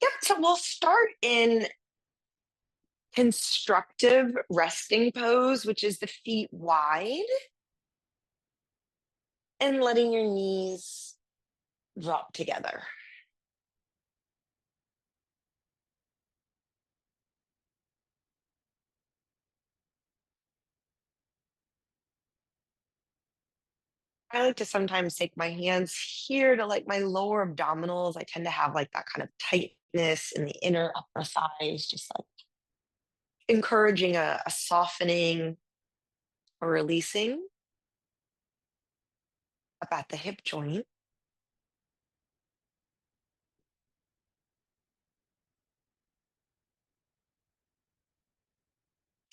Yep. So we'll start in constructive resting pose, which is the feet wide and letting your knees drop together. I like to sometimes take my hands here to like my lower abdominals. I tend to have like that kind of tightness in the inner upper thighs, just like encouraging a softening or releasing up at the hip joint.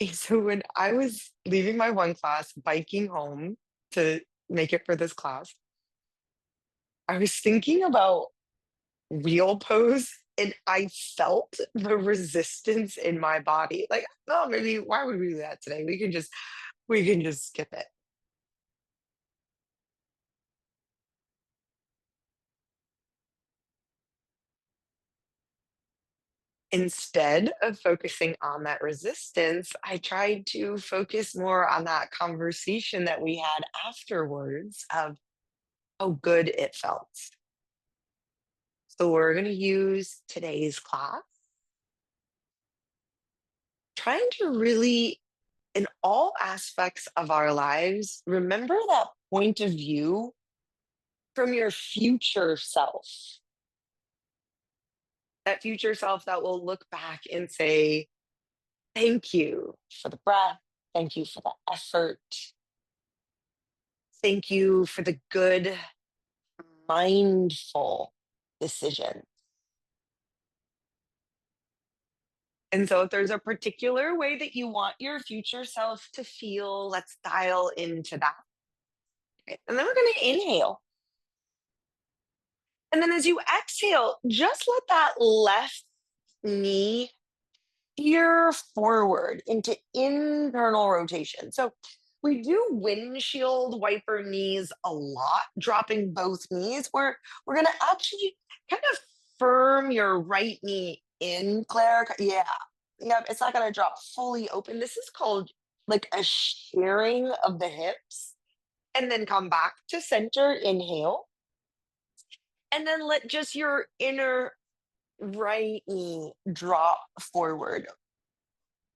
Okay, so when I was leaving my one class, biking home to make it for this class, I was thinking about wheel pose and I felt the resistance in my body. Like, oh, maybe why would we do that today? We can just skip it. Instead of focusing on that resistance, I tried to focus more on that conversation that we had afterwards of how good it felt. So we're going to use today's class, trying to really, in all aspects of our lives, remember that point of view from your future self, that future self that will look back and say, thank you for the breath. Thank you for the effort. Thank you for the good, mindful decision. And so, if there's a particular way that you want your future self to feel, let's dial into that. Okay, and then we're going to inhale. And then as you exhale, just let that left knee steer forward into internal rotation. So we do windshield wiper knees a lot, dropping both knees. We're gonna actually kind of firm your right knee in, Claire. Yeah. Yeah, it's not gonna drop fully open. This is called like a shearing of the hips. And then come back to center, inhale. And then let just your inner right knee drop forward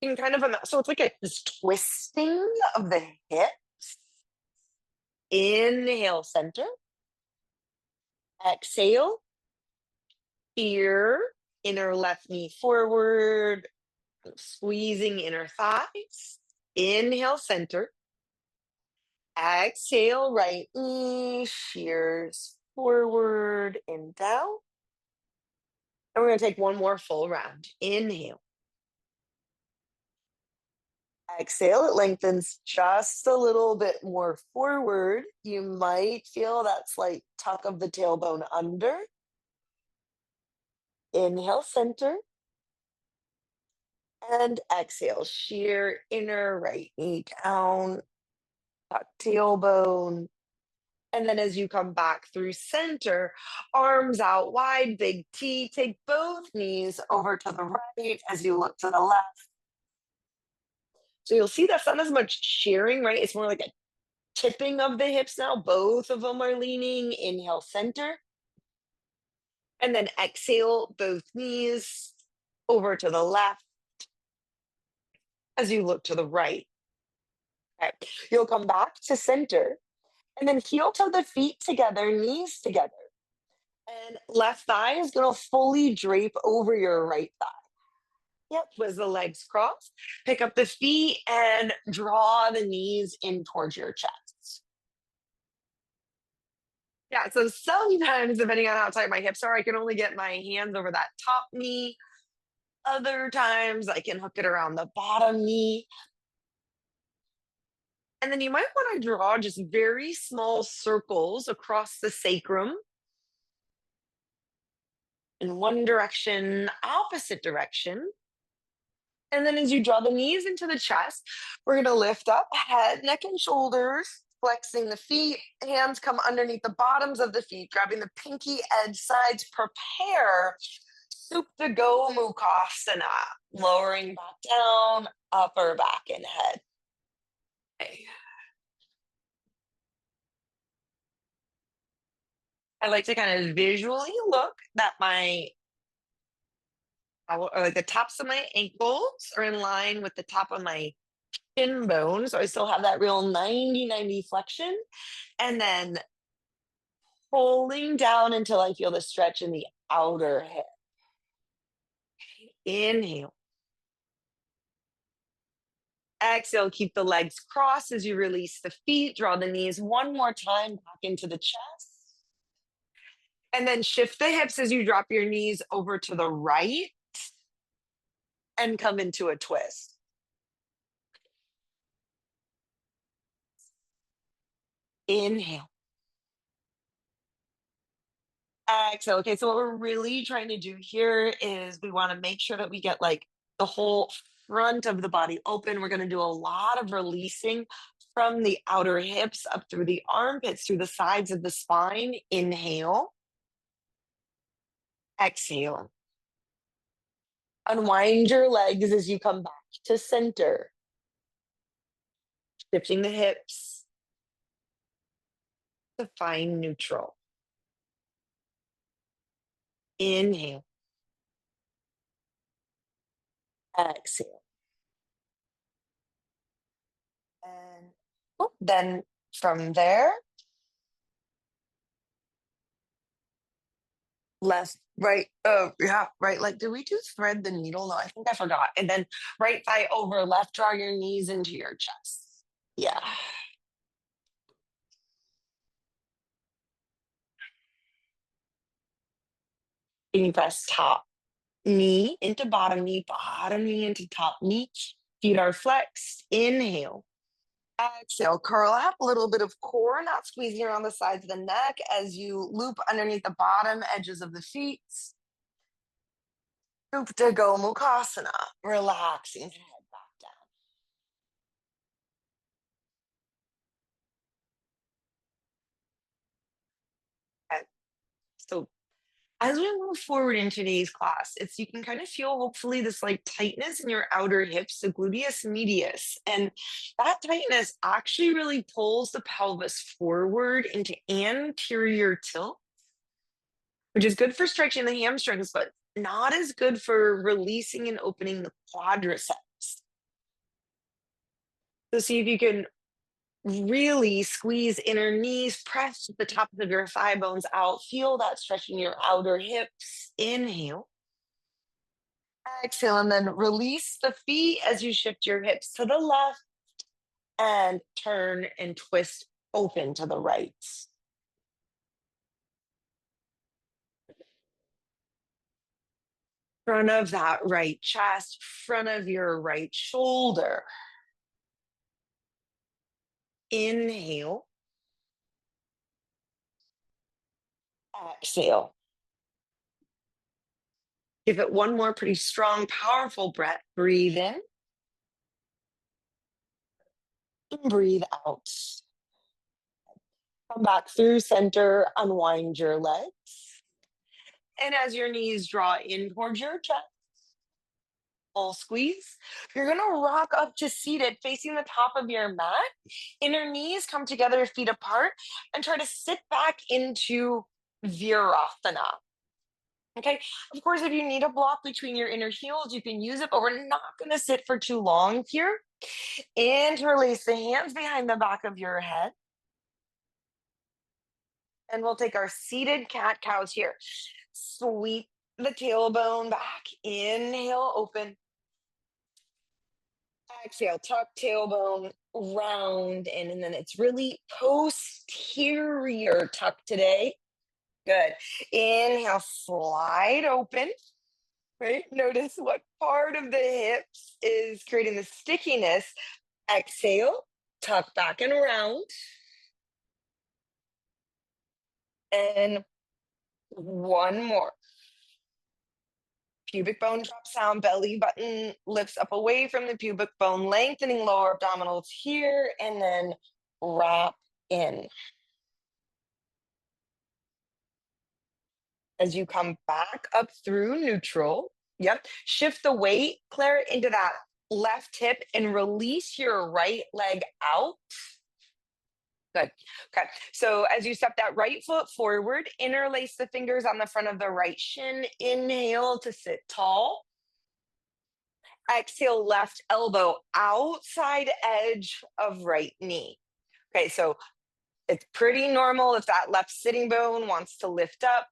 in kind of so it's like this twisting of the hips. Inhale, center. Exhale, here, inner left knee forward, squeezing inner thighs. Inhale, center. Exhale, right knee shears forward and down. And we're going to take one more full round. Inhale. Exhale, it lengthens just a little bit more forward. You might feel that slight tuck of the tailbone under. Inhale, center. And exhale, sheer inner right knee down, tuck tailbone. And then as you come back through center, arms out wide, big T, take both knees over to the right as you look to the left. So you'll see that's not as much shearing, right? It's more like a tipping of the hips now. Both of them are leaning. Inhale, center. And then exhale, both knees over to the left as you look to the right. Okay. You'll come back to center and then heel toe the feet together, knees together. And left thigh is going to fully drape over your right thigh. Yep, as the legs cross. Pick up the feet and draw the knees in towards your chest. Yeah, so sometimes, depending on how tight my hips are, I can only get my hands over that top knee. Other times, I can hook it around the bottom knee. And then you might want to draw just very small circles across the sacrum in one direction, opposite direction. And then as you draw the knees into the chest, we're going to lift up head, neck, and shoulders, flexing the feet. Hands come underneath the bottoms of the feet, grabbing the pinky edge sides. Prepare Supta Mukasana, lowering back down, upper back and head. Okay. I like to kind of visually look that my or like the tops of my ankles are in line with the top of my shin bone. So I still have that real 90-90 flexion. And then pulling down until I feel the stretch in the outer hip. Inhale. Exhale, keep the legs crossed as you release the feet. Draw the knees one more time back into the chest. And then shift the hips as you drop your knees over to the right and come into a twist. Inhale. Exhale. Okay, so what we're really trying to do here is we want to make sure that we get like the whole front of the body open. We're going to do a lot of releasing from the outer hips up through the armpits, through the sides of the spine. Inhale. Exhale. Unwind your legs as you come back to center. Shifting the hips to find neutral. Inhale. Exhale. And then from there, left, right, yeah, right. Like, did we do thread the needle? No, I think I forgot. And then right thigh over left, draw your knees into your chest. Yeah. And you press top knee into bottom knee into top knee. Feet are flexed. Inhale. Exhale, curl up, a little bit of core, not squeezing around the sides of the neck as you loop underneath the bottom edges of the feet. Supta Mukasana, relaxing head back down. Okay. So as we move forward in today's class, it's you can kind of feel hopefully this like tightness in your outer hips, the gluteus medius. And that tightness actually really pulls the pelvis forward into anterior tilt, which is good for stretching the hamstrings, but not as good for releasing and opening the quadriceps. So see if you can really squeeze inner knees, press the tops of your thigh bones out. Feel that stretch in your outer hips. Inhale. Exhale, and then release the feet as you shift your hips to the left and turn and twist open to the right. Front of that right chest, front of your right shoulder. Inhale. Exhale. Give it one more pretty strong, powerful breath. Breathe in. And breathe out. Come back through center, unwind your legs. And as your knees draw in towards your chest, full squeeze, you're gonna rock up to seated, facing the top of your mat. Inner knees come together, feet apart, and try to sit back into Virasana. Okay, of course, if you need a block between your inner heels, you can use it, but we're not gonna sit for too long here. Interlace the hands behind the back of your head. And we'll take our seated cat cows here. Sweep the tailbone back. Inhale, open. Exhale, tuck tailbone, round in. And then it's really posterior tuck today. Good. Inhale, slide open. Right? Notice what part of the hips is creating the stickiness. Exhale, tuck back and around. And one more. Pubic bone drops down, belly button lifts up away from the pubic bone, lengthening lower abdominals here, and then wrap in. As you come back up through neutral, yep, shift the weight, Claire, into that left hip and release your right leg out. Good. Okay. So as you step that right foot forward, interlace the fingers on the front of the right shin. Inhale to sit tall. Exhale, left elbow outside edge of right knee. Okay, so it's pretty normal if that left sitting bone wants to lift up.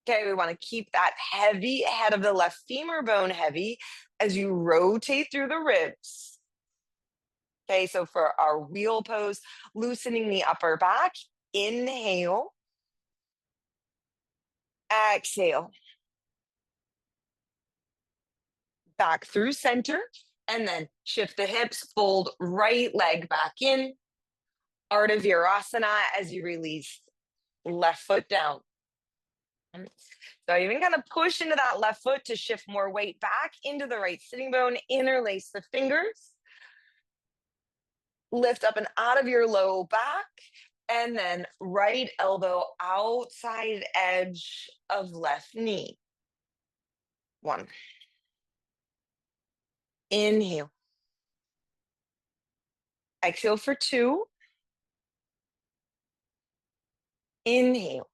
Okay, we want to keep that heavy head of the left femur bone heavy as you rotate through the ribs. Okay, so for our wheel pose, loosening the upper back, inhale, exhale, back through center, and then shift the hips, fold right leg back in, Ardha Virasana as you release left foot down. So even kind of push into that left foot to shift more weight back into the right sitting bone, interlace the fingers, lift up and out of your low back, and then right elbow outside edge of left knee. 1. Inhale. Exhale for 2. Inhale.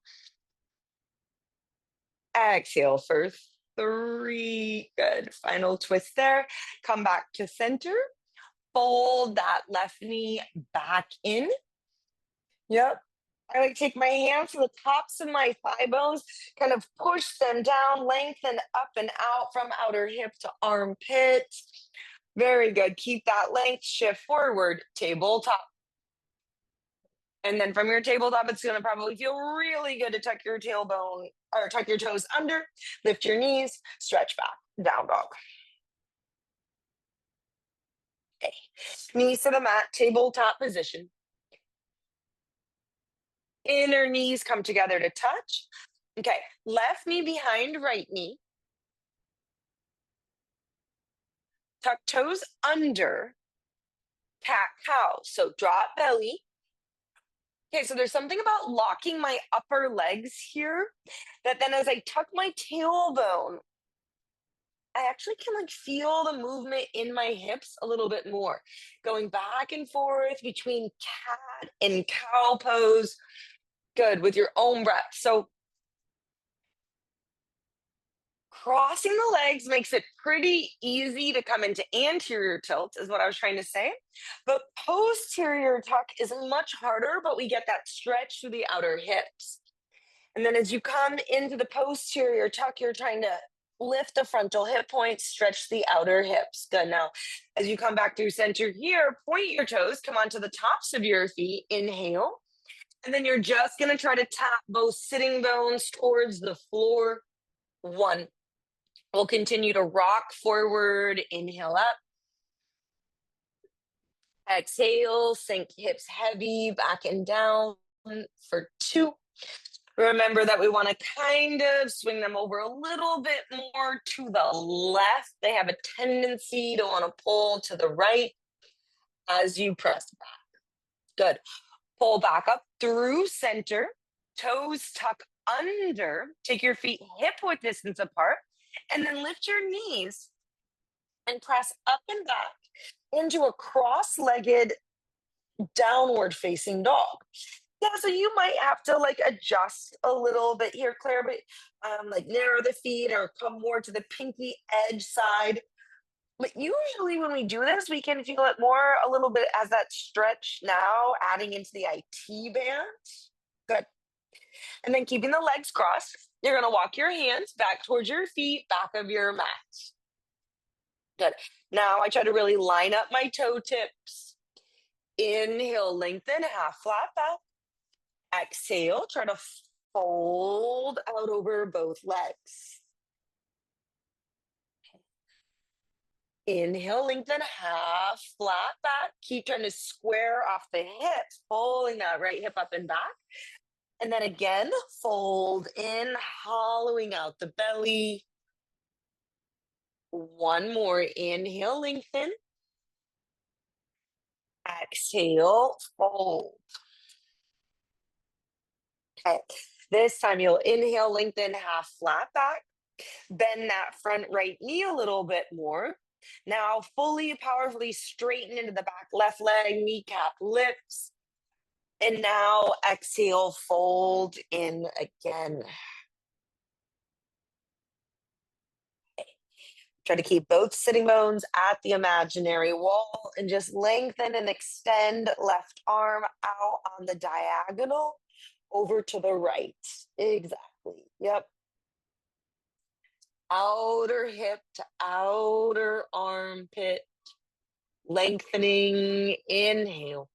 Exhale for 3. Good. Final twist there. Come back to center. Fold that left knee back in. Yep. I like take my hands to the tops of my thigh bones, kind of push them down, lengthen up and out from outer hip to armpit. Very good. Keep that length, shift forward, tabletop. And then from your tabletop, it's going to probably feel really good to tuck your tailbone or tuck your toes under, lift your knees, stretch back, down dog. Okay. Knees to the mat, tabletop position. Inner knees come together to touch. Okay, left knee behind right knee. Tuck toes under, cat cow. So drop belly. Okay, so there's something about locking my upper legs here that then as I tuck my tailbone, I actually can like feel the movement in my hips a little bit more, going back and forth between cat and cow pose. Good, with your own breath. So crossing the legs makes it pretty easy to come into anterior tilt, is what I was trying to say. But posterior tuck is much harder, but we get that stretch through the outer hips. And then as you come into the posterior tuck, you're trying to lift the frontal hip points, stretch the outer hips. Good. Now, as you come back through center here, point your toes, come onto the tops of your feet, inhale. And then you're just going to try to tap both sitting bones towards the floor. 1. We'll continue to rock forward, inhale up. Exhale, sink hips heavy, back and down for 2. Remember that we want to kind of swing them over a little bit more to the left. They have a tendency to want to pull to the right as you press back. Good. Pull back up through center, toes tuck under, take your feet hip width distance apart, and then lift your knees and press up and back into a cross-legged downward facing dog. Yeah, so you might have to like adjust a little bit here, Claire, but like narrow the feet or come more to the pinky edge side. But usually when we do this, we can feel it more a little bit as that stretch now, adding into the IT band. Good. And then keeping the legs crossed, you're going to walk your hands back towards your feet, back of your mat. Good. Now I try to really line up my toe tips. Inhale, lengthen, half flat back. Exhale, try to fold out over both legs. Inhale, lengthen, half flat back. Keep trying to square off the hips, pulling that right hip up and back. And then again, fold in, hollowing out the belly. 1 more. Inhale, lengthen. Exhale, fold. Okay. This time you'll inhale, lengthen, half flat back. Bend that front right knee a little bit more. Now fully, powerfully straighten into the back left leg, kneecap lifts. And now exhale, fold in again. Try to keep both sitting bones at the imaginary wall and just lengthen and extend left arm out on the diagonal over to the right. Exactly. Yep. Outer hip to outer armpit. Lengthening. Inhale.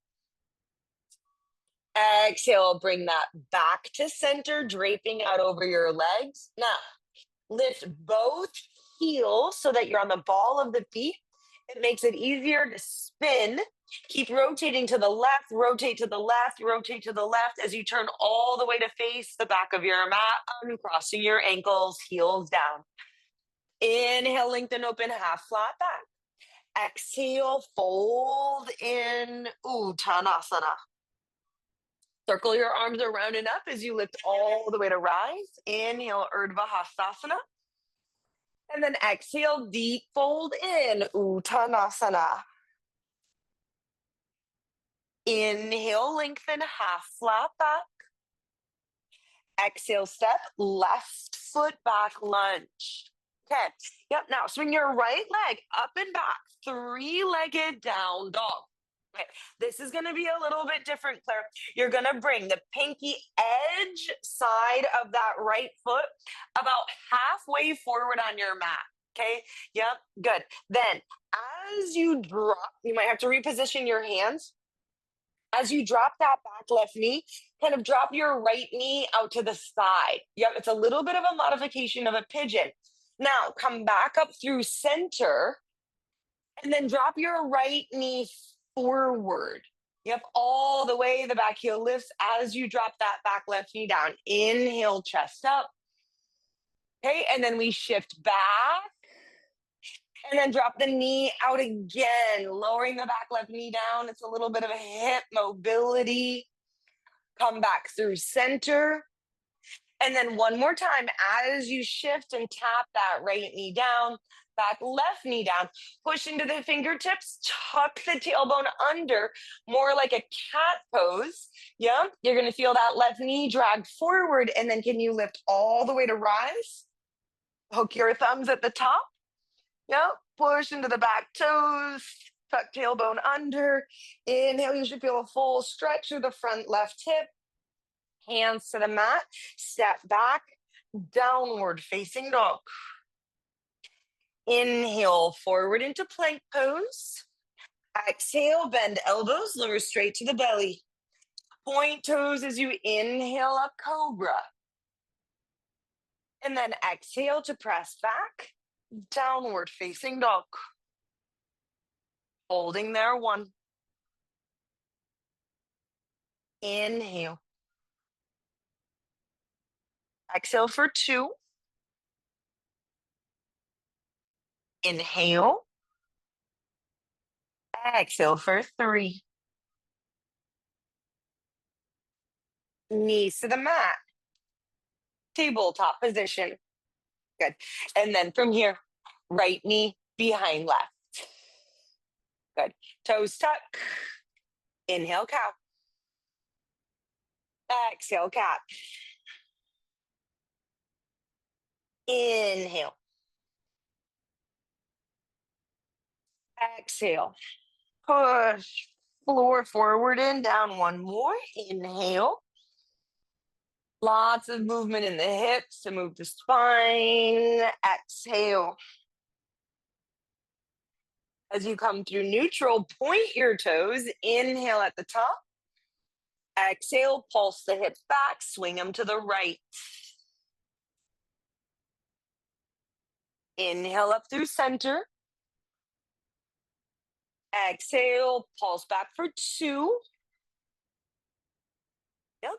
Exhale, bring that back to center, draping out over your legs. Now, lift both heels so that you're on the ball of the feet. It makes it easier to spin. Keep rotating to the left, rotate to the left, rotate to the left as you turn all the way to face the back of your mat, uncrossing your ankles, heels down. Inhale, lengthen, open, half flat back. Exhale, fold in Uttanasana. Circle your arms around and up as you lift all the way to rise. Inhale, Urdhva Hastasana. And then exhale, deep fold in, Uttanasana. Inhale, lengthen, half flat back. Exhale, step, left foot back lunge. Okay, yep, now swing your right leg up and back, three-legged down dog. Okay, this is gonna be a little bit different, Claire. You're gonna bring the pinky edge side of that right foot about halfway forward on your mat. Okay, yep, good. Then as you drop, you might have to reposition your hands. As you drop that back left knee, kind of drop your right knee out to the side. Yep, it's a little bit of a modification of a pigeon. Now come back up through center and then drop your right knee forward. Yep, all the way the back heel lifts as you drop that back left knee down. Inhale, chest up. Okay, and then we shift back and then drop the knee out again, lowering the back left knee down. It's a little bit of a hip mobility. Come back through center. And then one more time, as you shift and tap that right knee down, back left knee down, push into the fingertips, tuck the tailbone under, more like a cat pose. Yeah, you're gonna feel that left knee drag forward, and then can you lift all the way to rise? Hook your thumbs at the top. Yep, push into the back toes, tuck tailbone under. Inhale, you should feel a full stretch through the front left hip. Hands to the mat, step back, downward facing dog. Inhale, forward into plank pose. Exhale, bend elbows, lower straight to the belly. Point toes as you inhale up, cobra. And then exhale to press back, downward facing dog. Holding there, one. Inhale. Exhale for two. Inhale. Exhale for three. Knees to the mat. Tabletop position. Good. And then from here, right knee behind left. Good. Toes tuck. Inhale, cow. Exhale, cat. Inhale. Exhale. Push floor forward and down. One more. Inhale. Lots of movement in the hips to move the spine. Exhale. As you come through neutral, point your toes. Inhale at the top. Exhale, pulse the hips back, swing them to the right. Inhale up through center. Exhale, pulse back for two. Yep.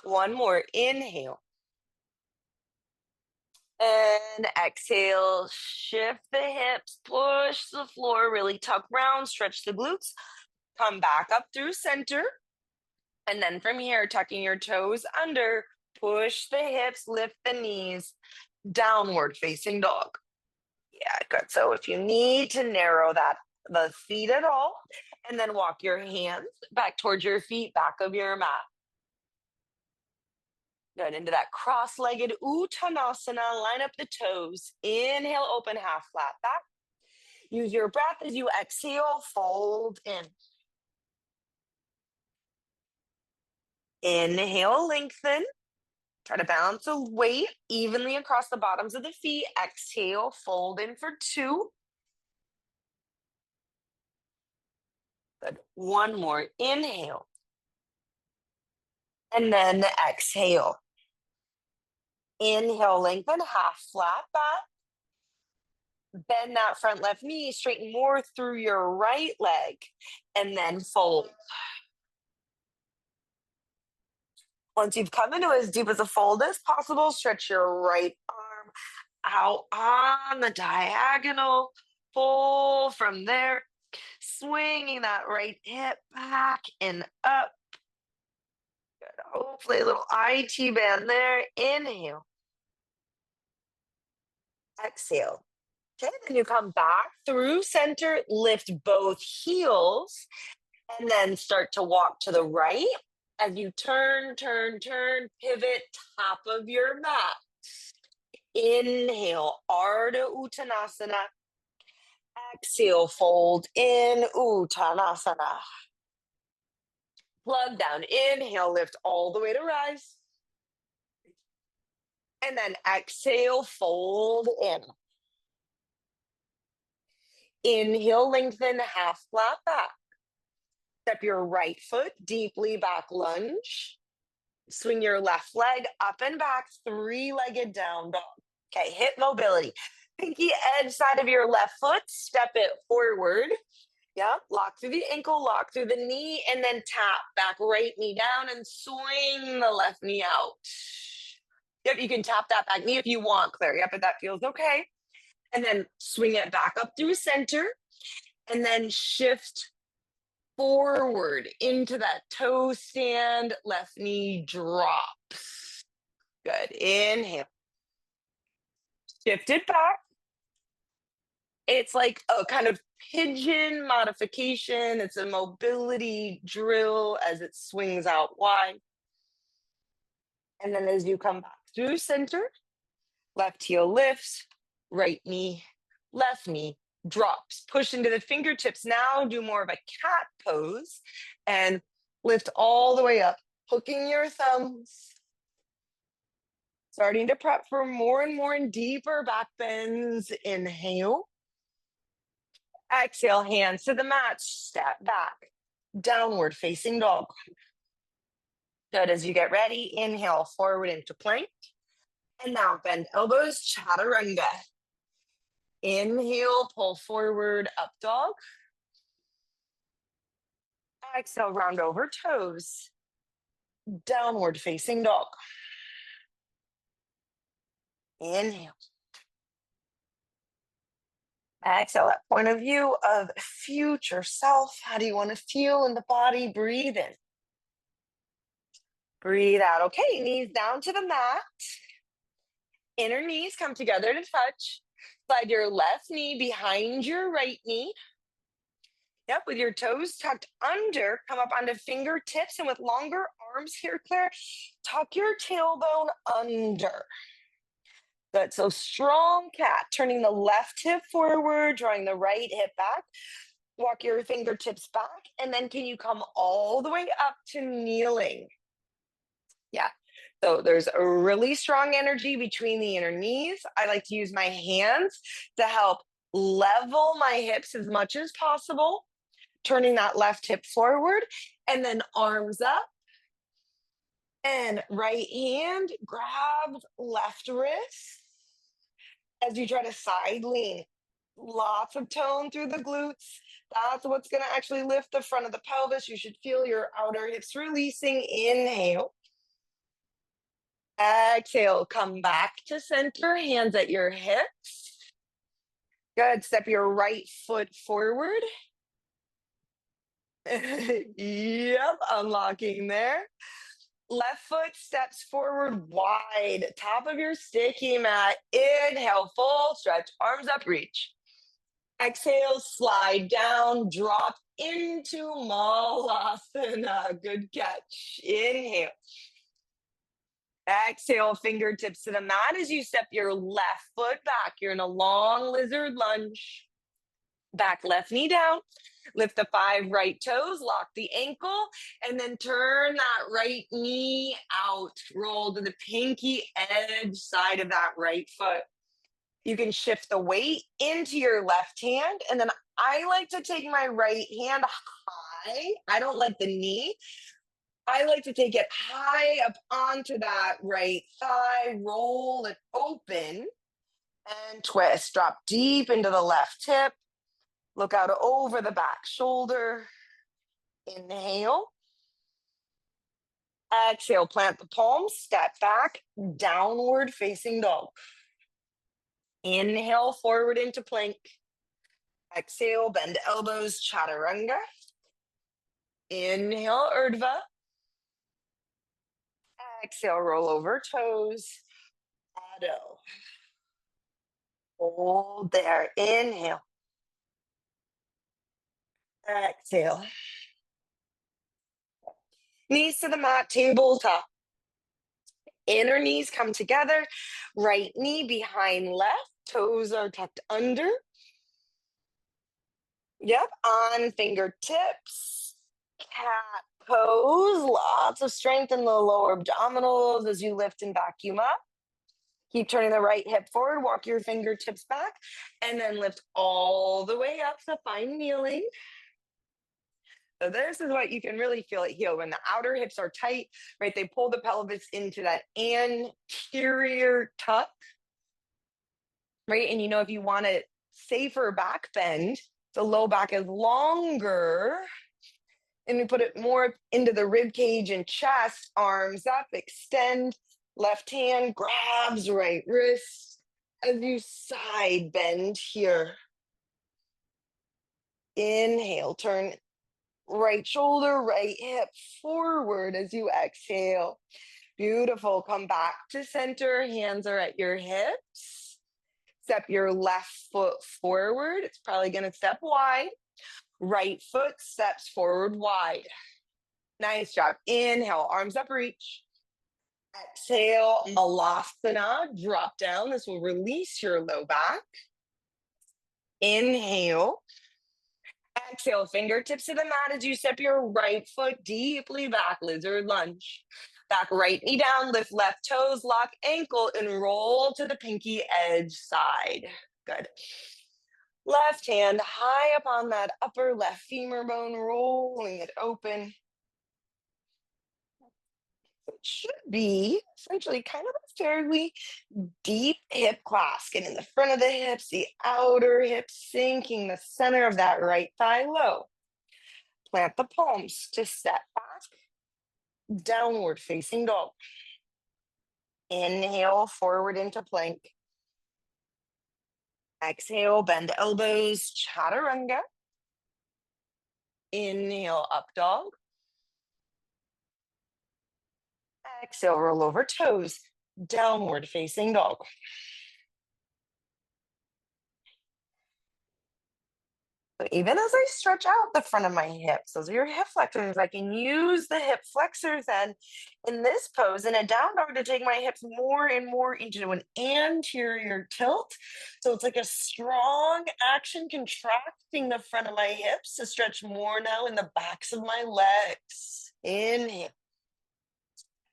One more. Inhale. And exhale, shift the hips, push the floor, really tuck round, stretch the glutes. Come back up through center. And then from here, tucking your toes under, Push the hips, lift the knees, downward facing dog. Yeah, good. So if you need to narrow the feet at all, and then walk your hands back towards your feet, back of your mat. Good. Into that cross-legged Uttanasana. Line up the toes. Inhale, open half flat back. Use your breath as you exhale, fold in. Inhale, lengthen. Try to balance the weight evenly across the bottoms of the feet. Exhale, fold in for 2. Good. One more. Inhale. And then exhale. Inhale, lengthen, half flat back. Bend that front left knee, straighten more through your right leg, and then fold. Once you've come into as deep as a fold as possible, stretch your right arm out on the diagonal. Pull from there, swinging that right hip back and up. Good. Hopefully a little IT band there. Inhale. Exhale. Okay, then you come back through center, lift both heels, and then start to walk to the right as you turn, pivot top of your mat. Inhale, Ardha Uttanasana. Exhale, fold in Uttanasana. Plug down, inhale, lift all the way to rise. And then exhale, fold in. Inhale, lengthen, half flat back. Step your right foot deeply back, lunge. Swing your left leg up and back, 3-legged down dog. Okay, hip mobility. Pinky edge side of your left foot, step it forward. Yeah, lock through the ankle, lock through the knee, and then tap back right knee down and swing the left knee out. Yep, you can tap that back knee if you want, Claire. Yep, if that feels okay. And then swing it back up through center, and then shift forward into that toe stand, left knee drops. Good. Inhale. Shift it back. It's like a kind of pigeon modification. It's a mobility drill as it swings out wide. And then as you come back through center, left heel lifts, right knee, left knee drops. Push into the fingertips now. Do more of a cat pose and lift all the way up, hooking your thumbs. Starting to prep for more and more and deeper back bends. Inhale. Exhale, hands to the mat, step back, downward facing dog. Good. As you get ready, inhale forward into plank. And now bend elbows, chaturanga. Inhale, pull forward, up dog. Exhale, round over toes. Downward facing dog. Inhale. Exhale, that point of view of future self. How do you want to feel in the body? Breathe in. Breathe out. Okay, knees down to the mat. Inner knees come together to touch. Slide your left knee behind your right knee. Yep, with your toes tucked under, come up onto fingertips, and with longer arms here, Claire, tuck your tailbone under. Good, so strong cat, turning the left hip forward, drawing the right hip back. Walk your fingertips back, and then can you come all the way up to kneeling? Yeah, so there's a really strong energy between the inner knees. I like to use my hands to help level my hips as much as possible, turning that left hip forward, and then arms up. And right hand grabs left wrist as you try to side lean. Lots of tone through the glutes. That's what's going to actually lift the front of the pelvis. You should feel your outer hips releasing. Inhale. Exhale, come back to center, hands at your hips. Good, step your right foot forward. Yep, unlocking there. Left foot steps forward wide, top of your sticky mat. Inhale, full stretch, arms up, reach. Exhale, slide down, drop into Malasana. Good catch. Inhale. Exhale, fingertips to the mat as you step your left foot back. You're in a long lizard lunge. Back left knee down. Lift the 5 right toes, lock the ankle, and then turn that right knee out. Roll to the pinky edge side of that right foot. You can shift the weight into your left hand, and then I like to take my right hand high. I don't like the knee. I like to take it high up onto that right thigh, roll it open, and twist. Drop deep into the left hip. Look out over the back shoulder. Inhale. Exhale, plant the palms, step back, downward facing dog. Inhale, forward into plank. Exhale, bend elbows, chaturanga. Inhale, urdhva. Exhale, roll over toes. Adho. Hold there. Inhale. Exhale. Knees to the mat, tabletop. Inner knees come together. Right knee behind left. Toes are tucked under. Yep, on fingertips. Cat pose. Lots of strength in the lower abdominals as you lift and vacuum up. Keep turning the right hip forward. Walk your fingertips back. And then lift all the way up to find kneeling. So this is what you can really feel it heal when the outer hips are tight, right? They pull the pelvis into that anterior tuck, right? And you know, if you want a safer back bend, the low back is longer, and we put it more into the rib cage and chest, arms up, extend, left hand grabs right wrist as you side bend here. Inhale, turn right shoulder, right hip forward as you exhale. Beautiful. Come back to center. Hands are at your hips. Step your left foot forward. It's probably going to step wide. Right foot steps forward wide. Nice job. Inhale, arms up, reach. Exhale, Malasana, drop down. This will release your low back. Inhale. Exhale, fingertips to the mat as you step your right foot deeply back, lizard lunge. Back right knee down, lift left toes, lock ankle, and roll to the pinky edge side. Good. Left hand high up on that upper left femur bone, rolling it open. It should be essentially kind of a fairly deep hip clasp. Get in the front of the hips, the outer hips, sinking the center of that right thigh low. Plant the palms to step back, downward facing dog. Inhale, forward into plank. Exhale, bend elbows, chaturanga. Inhale, up dog. Exhale, roll over toes, downward facing dog. So even as I stretch out the front of my hips, those are your hip flexors. I can use the hip flexors then in this pose in a down dog to take my hips more and more into an anterior tilt. So it's like a strong action contracting the front of my hips to stretch more now in the backs of my legs. Inhale.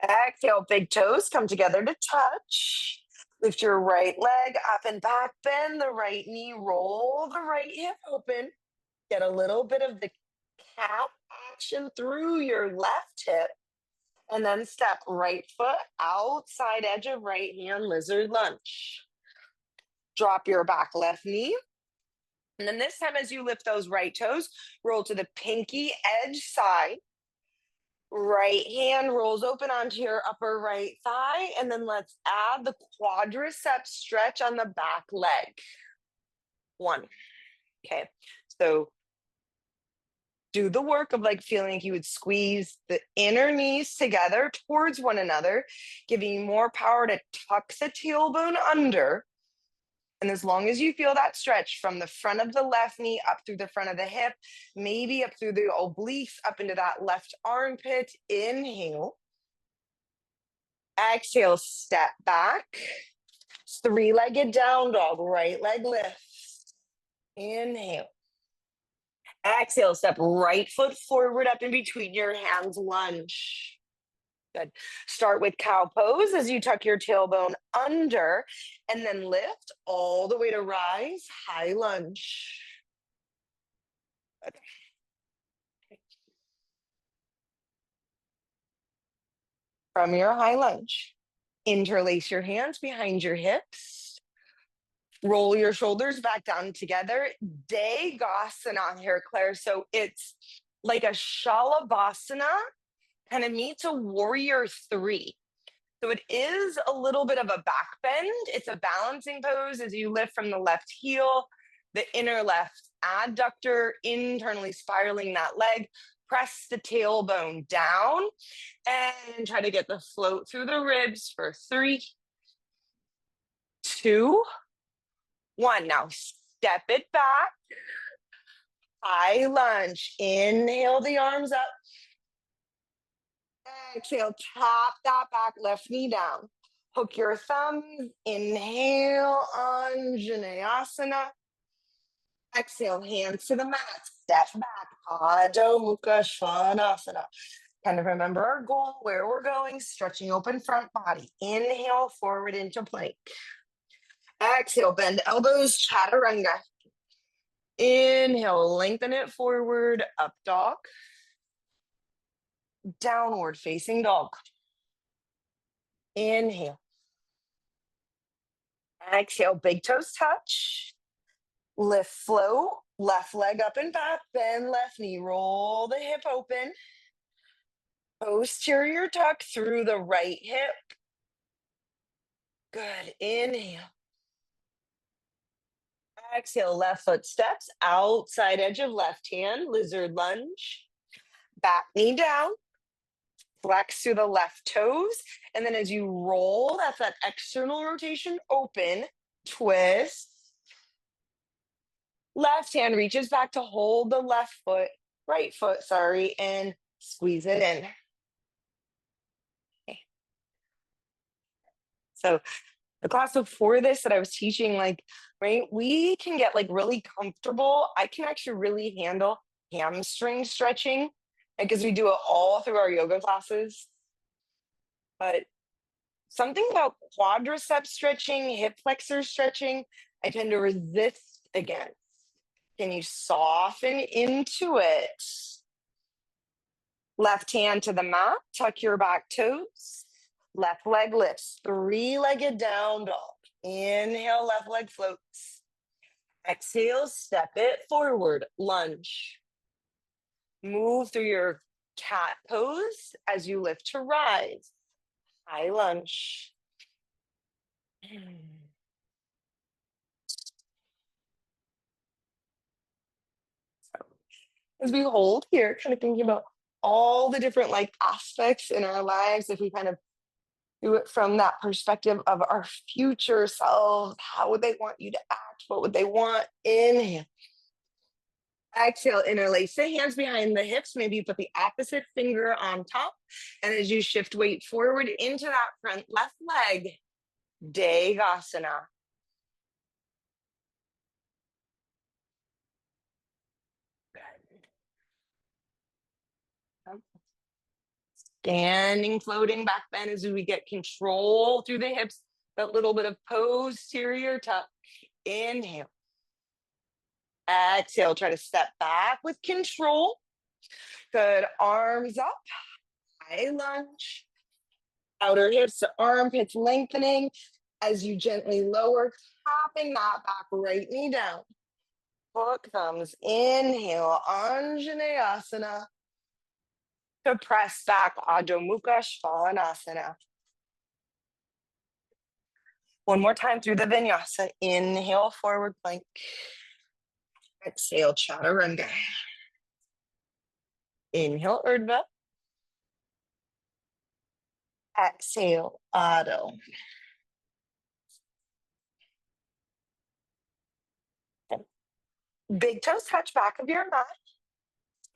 Exhale, big toes come together to touch. Lift your right leg up and back, bend the right knee, roll the right hip open. Get a little bit of the cat action through your left hip. And then step right foot outside edge of right hand, lizard lunge. Drop your back left knee. And then this time as you lift those right toes, roll to the pinky edge side. Right hand rolls open onto your upper right thigh, and then let's add the quadricep stretch on the back leg. 1. Okay, so Do the work of like feeling like you would squeeze the inner knees together towards one another, giving you more power to tuck the tailbone under. And as long as you feel that stretch from the front of the left knee up through the front of the hip, maybe up through the obliques, up into that left armpit, inhale. Exhale, step back. Three-legged down dog, right leg lifts. Inhale. Exhale, step right foot forward up in between your hands, lunge. Good. Start with cow pose as you tuck your tailbone under and then lift all the way to rise, high lunge. Good. From your high lunge, interlace your hands behind your hips. Roll your shoulders back down together. Degasana here, Claire. So it's like a Shalabhasana kind of meets a warrior three. So it is a little bit of a back bend. It's a balancing pose as you lift from the left heel, the inner left adductor, internally spiraling that leg. Press the tailbone down and try to get the float through the ribs for 3, 2, 1. Now step it back. High lunge. Inhale the arms up. Exhale, tap that back left knee down. Hook your thumbs. Inhale, Anjaneyasana. Exhale, hands to the mat. Step back, Adho Mukha Svanasana. Kind of remember our goal, where we're going, stretching open front body. Inhale, forward into plank. Exhale, bend elbows, chaturanga. Inhale, lengthen it forward, up dog. Downward facing dog. Inhale. Exhale, big toes touch. Lift, float, left leg up and back, bend left knee, roll the hip open. Posterior tuck through the right hip. Good, inhale. Exhale, left foot steps, outside edge of left hand, lizard lunge. Back knee down, flex through the left toes. And then as you roll, that's that external rotation open, twist. Left hand reaches back to hold the right foot, and squeeze it in. Okay. So the class before this that I was teaching, like, right, we can get like really comfortable. I can actually really handle hamstring stretching because we do it all through our yoga classes. But something about quadricep stretching, hip flexor stretching, I tend to resist against. Can you soften into it? Left hand to the mat, tuck your back toes. Left leg lifts, three-legged down dog. Inhale, left leg floats. Exhale, step it forward, lunge. Move through your cat pose as you lift to rise. High lunge. As we hold here, kind of thinking about all the different like aspects in our lives, if we kind of do it from that perspective of our future selves, how would they want you to act? What would they want? Inhale. Exhale, interlace the hands behind the hips. Maybe you put the opposite finger on top. And as you shift weight forward into that front left leg, Degasana. Standing, floating back bend as we get control through the hips. That little bit of posterior tuck. Inhale. Exhale, try to step back with control. Good, arms up, high lunge. Outer hips to armpits lengthening as you gently lower, tapping that back right knee down. Hook thumbs, inhale, Anjaneyasana. To press back, Adho Mukha Svanasana. One more time through the vinyasa. Inhale, forward plank. Exhale, chaturanga. Inhale, Urdhva. Exhale, Adho. Big toes touch back of your mat.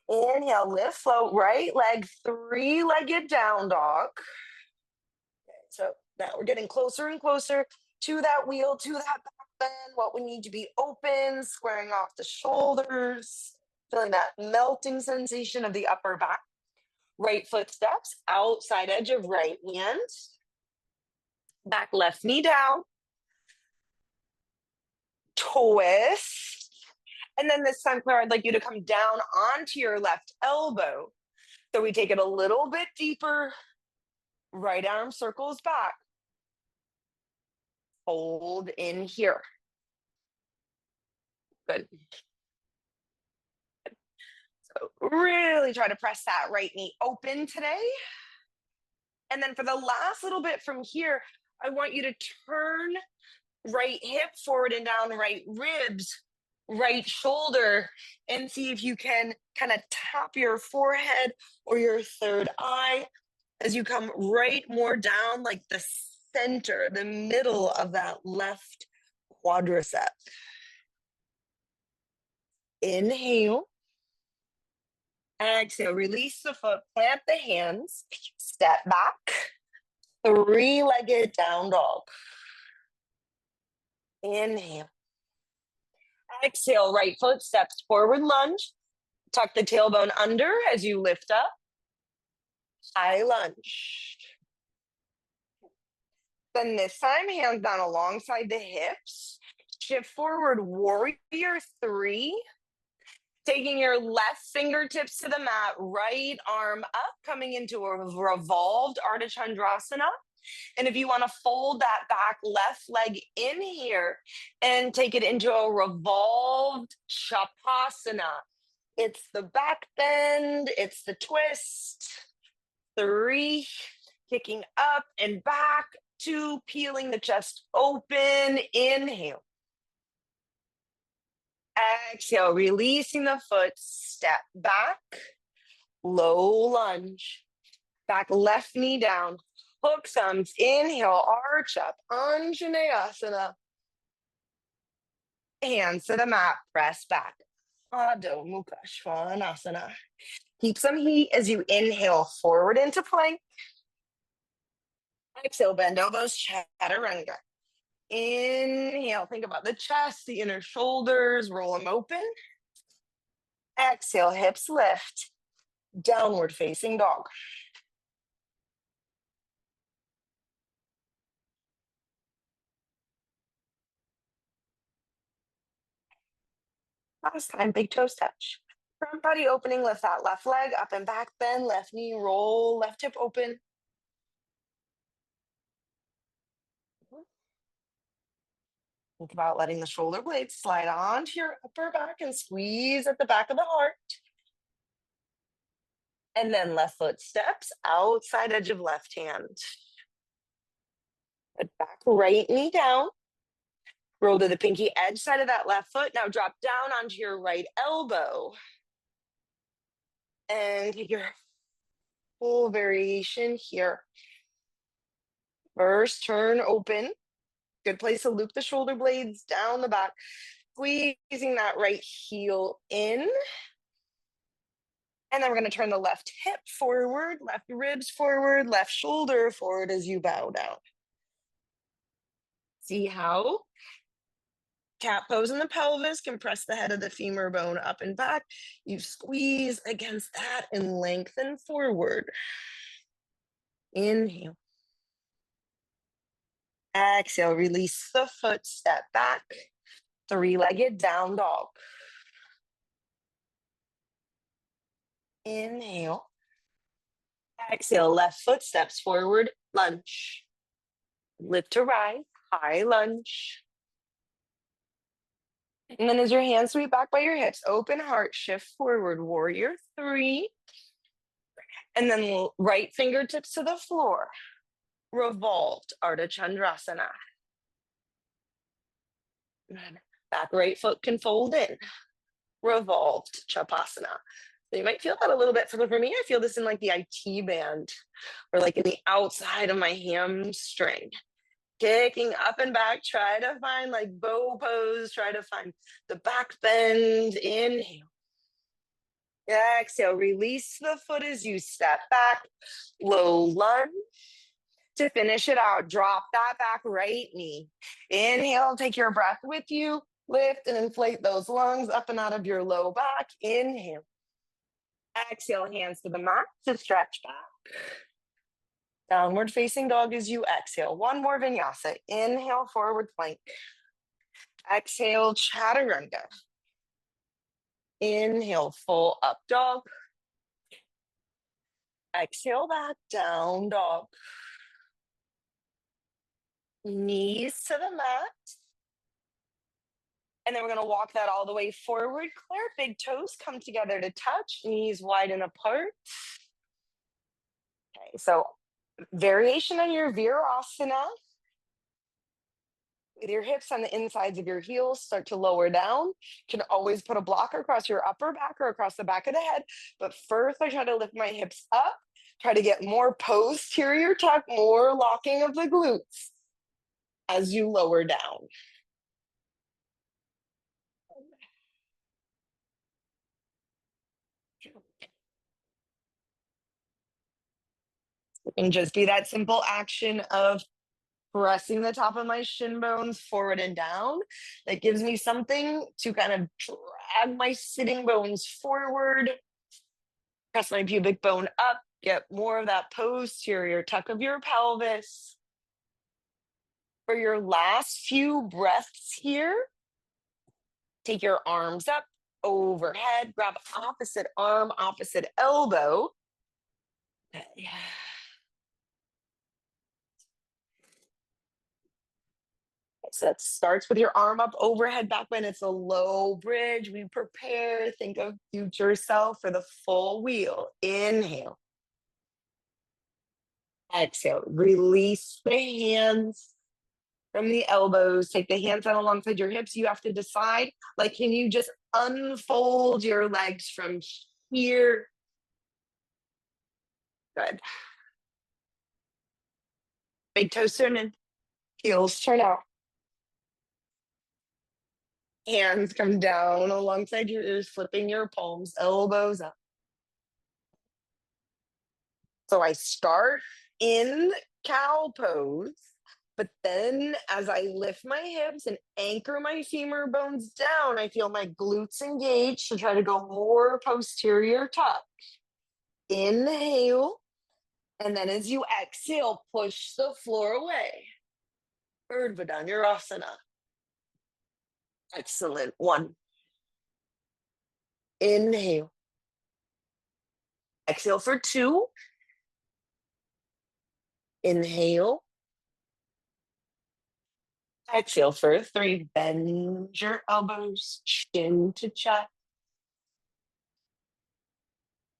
Inhale, lift, float, right leg, three-legged down dog. Okay, so now we're getting closer and closer to that wheel, to that back bend. What we need to be open, squaring off the shoulders, feeling that melting sensation of the upper back. Right foot steps, outside edge of right hand. Back left knee down. Twist. And then this time, Claire, I'd like you to come down onto your left elbow. So we take it a little bit deeper. Right arm circles back. Hold in here. Good. So really try to press that right knee open today. And then for the last little bit from here, I want you to turn right hip forward and down, right ribs, right shoulder, and see if you can kind of tap your forehead or your third eye as you come right more down, like the center, the middle of that left quadricep. Inhale. Exhale, release the foot, plant the hands, step back, three-legged down dog. Inhale. Exhale, right foot steps forward lunge. Tuck the tailbone under as you lift up. High lunge. Then this time, hands down alongside the hips. Shift forward, warrior three. Taking your left fingertips to the mat, right arm up, coming into a revolved Ardha Chandrasana. And if you want to fold that back left leg in here and take it into a revolved Shavasana. It's the back bend, it's the twist. Three, kicking up and back. Two, peeling the chest open. Inhale. Exhale, releasing the foot, step back, low lunge, back left knee down, hook thumbs, inhale, arch up, Anjaneyasana. Hands to the mat, press back, Adho Mukha Svanasana. Keep some heat as you inhale forward into plank. Exhale, bend elbows, chaturanga. Inhale, think about the chest, the inner shoulders, roll them open. Exhale, hips lift, downward facing dog. Last time, big toes touch. Front body opening, lift that left leg up and back, bend, left knee, roll, left hip open. Think about letting the shoulder blades slide onto your upper back and squeeze at the back of the heart. And then left foot steps, outside edge of left hand. Put back right knee down. Roll to the pinky edge side of that left foot. Now drop down onto your right elbow. And take your full variation here. First, turn open. Good place to loop the shoulder blades down the back. Squeezing that right heel in. And then we're going to turn the left hip forward, left ribs forward, left shoulder forward as you bow down. See how? Cat pose in the pelvis, compress the head of the femur bone up and back. You squeeze against that and lengthen forward. Inhale. Exhale, release the foot, step back. Three-legged down dog. Inhale. Exhale, left foot steps forward, lunge. Lift to rise, high lunge. And then as your hands sweep back by your hips, open heart, shift forward, warrior three. And then right fingertips to the floor. Revolved, Ardha Chandrasana. Back right foot can fold in. Revolved, Shavasana. You might feel that a little bit. For me, I feel this in like the IT band or like in the outside of my hamstring. Kicking up and back, try to find like bow pose, try to find the back bend. Inhale. Exhale, release the foot as you step back, low lunge. To finish it out, drop that back right knee. Inhale, take your breath with you. Lift and inflate those lungs up and out of your low back. Inhale. Exhale, hands to the mat to stretch back. Downward facing dog as you exhale. One more vinyasa. Inhale, forward plank. Exhale, chaturanga. Inhale, full up dog. Exhale, back down dog. Knees to the mat. And then we're going to walk that all the way forward. Claire, big toes come together to touch, knees widen apart. Okay, so variation on your Virasana. With your hips on the insides of your heels, start to lower down. You can always put a block across your upper back or across the back of the head. But first, I try to lift my hips up, try to get more posterior tuck, more locking of the glutes as you lower down. It can just be that simple action of pressing the top of my shin bones forward and down. That gives me something to kind of drag my sitting bones forward, press my pubic bone up, get more of that posterior tuck of your pelvis. For your last few breaths here, take your arms up overhead, grab opposite arm, opposite elbow. So that starts with your arm up overhead back bend. It's a low bridge. We prepare, think of future self for the full wheel. Inhale. Exhale. Release the hands from the elbows. Take the hands out alongside your hips. You have to decide, like, can you just unfold your legs from here? Good. Big toes turn in. Heels turn out. Hands come down alongside your ears, flipping your palms, elbows up. So I start in cow pose, but then as I lift my hips and anchor my femur bones down, I feel my glutes engage to try to go more posterior tuck. Inhale, and then as you exhale, push the floor away. Urdhva Dhanurasana. Excellent. One. Inhale. Exhale for two. Inhale. Exhale for three. Bend your elbows, chin to chest.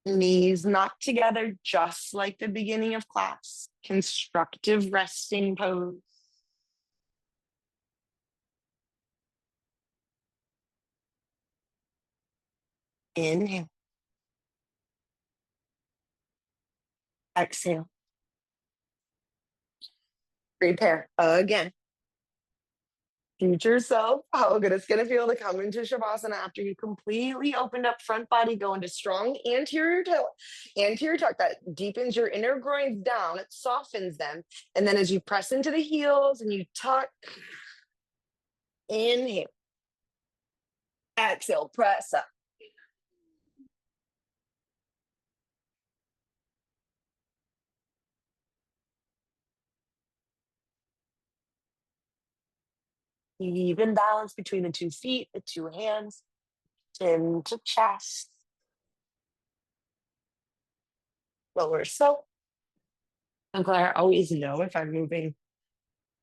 Knees knocked together, just like the beginning of class. Constructive resting pose. Inhale. Exhale. Prepare again. Future self, how good it's gonna feel to come into Shavasana after you completely opened up front body, go into strong anterior tuck that deepens your inner groins down, it softens them. And then as you press into the heels and you tuck, inhale, exhale, press up. Even balance between the 2 feet, the 2 hands, chin to chest. Lower so. And Claire, I always know if I'm moving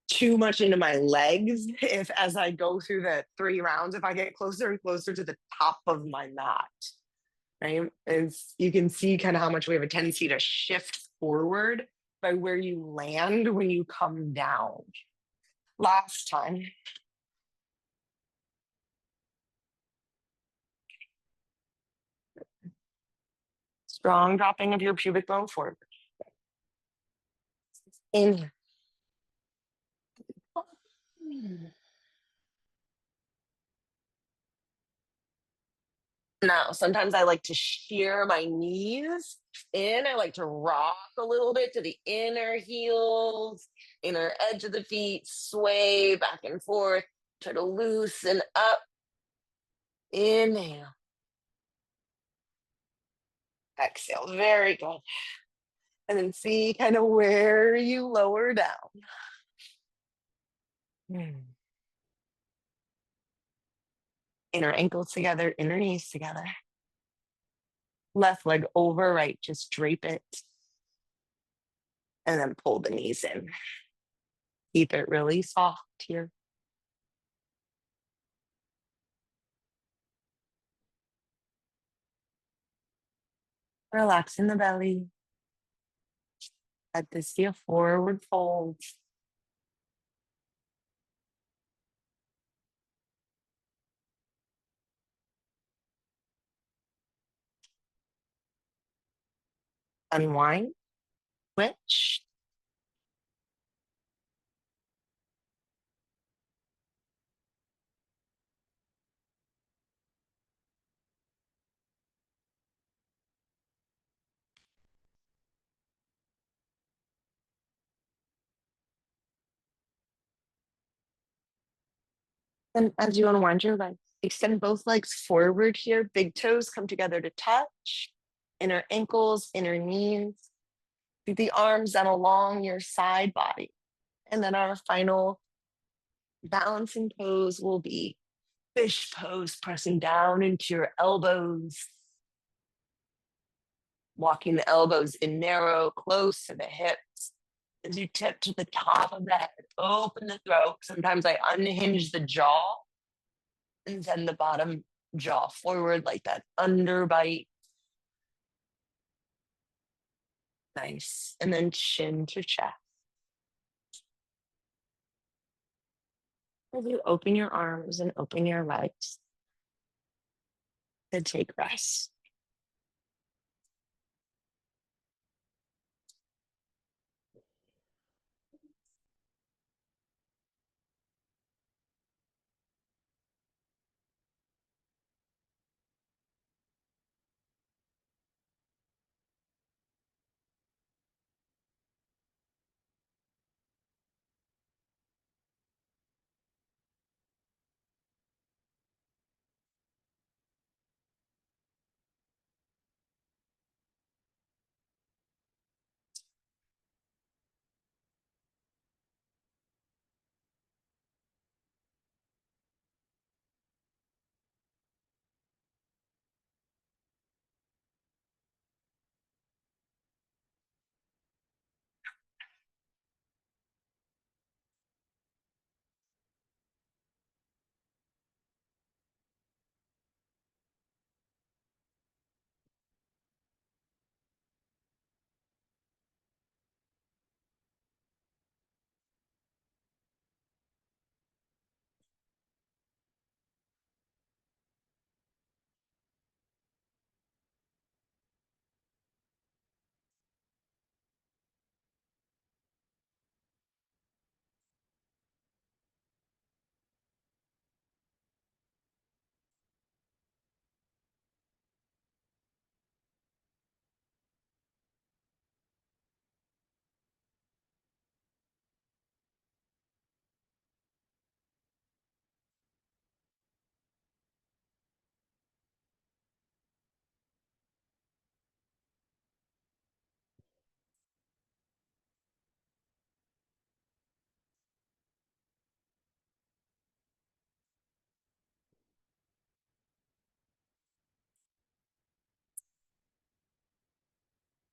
too much into my legs, if as I go through the 3 rounds, if I get closer and closer to the top of my mat, right? As you can see kind of how much we have a tendency to shift forward by where you land when you come down. Last time. Strong dropping of your pubic bone forward. Inhale. Now, sometimes I like to shear my knees in. I like to rock a little bit to the inner heels, inner edge of the feet, sway back and forth, try to loosen up. Inhale. Exhale. Very good. And then see kind of where you lower down. Inner ankles together, inner knees together. Left leg over right, just drape it. And then pull the knees in. Keep it really soft here. Relax in the belly. Let this be a forward fold. Unwind, switch. And as you unwind your legs, extend both legs forward here. Big toes come together to touch. Inner ankles, inner knees. Keep the arms down along your side body. And then our final balancing pose will be fish pose, pressing down into your elbows. Walking the elbows in narrow, close to the hips. As you tip to the top of the head, open the throat. Sometimes I unhinge the jaw and send the bottom jaw forward like that underbite. Nice. And then chin to chest. As you open your arms and open your legs, to take rest.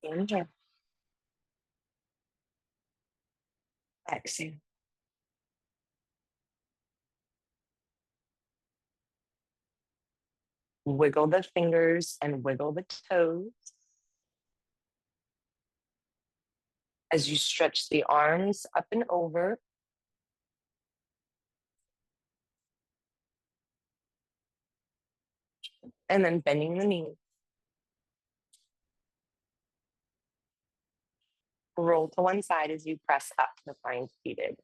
Inhale. Exhale. Wiggle the fingers and wiggle the toes. As you stretch the arms up and over. And then bending the knees. Roll to one side as you press up to find seated.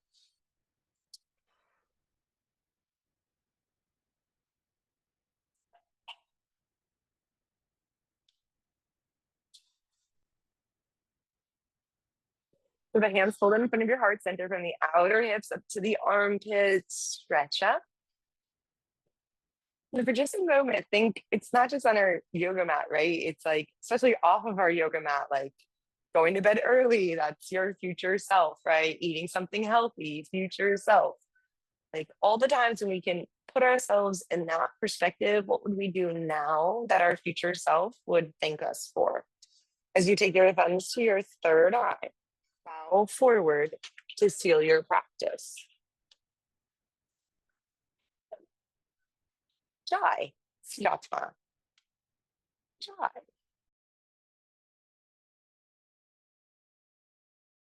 So the hands hold in front of your heart center from the outer hips up to the armpits. Stretch up. And for just a moment, think it's not just on our yoga mat, right? It's like, especially off of our yoga mat, like going to bed early, that's your future self, right? Eating something healthy, future self. Like all the times when we can put ourselves in that perspective, what would we do now that our future self would thank us for? As you take your thumbs to your third eye, bow forward to seal your practice. Jai, Siyatma. Jai.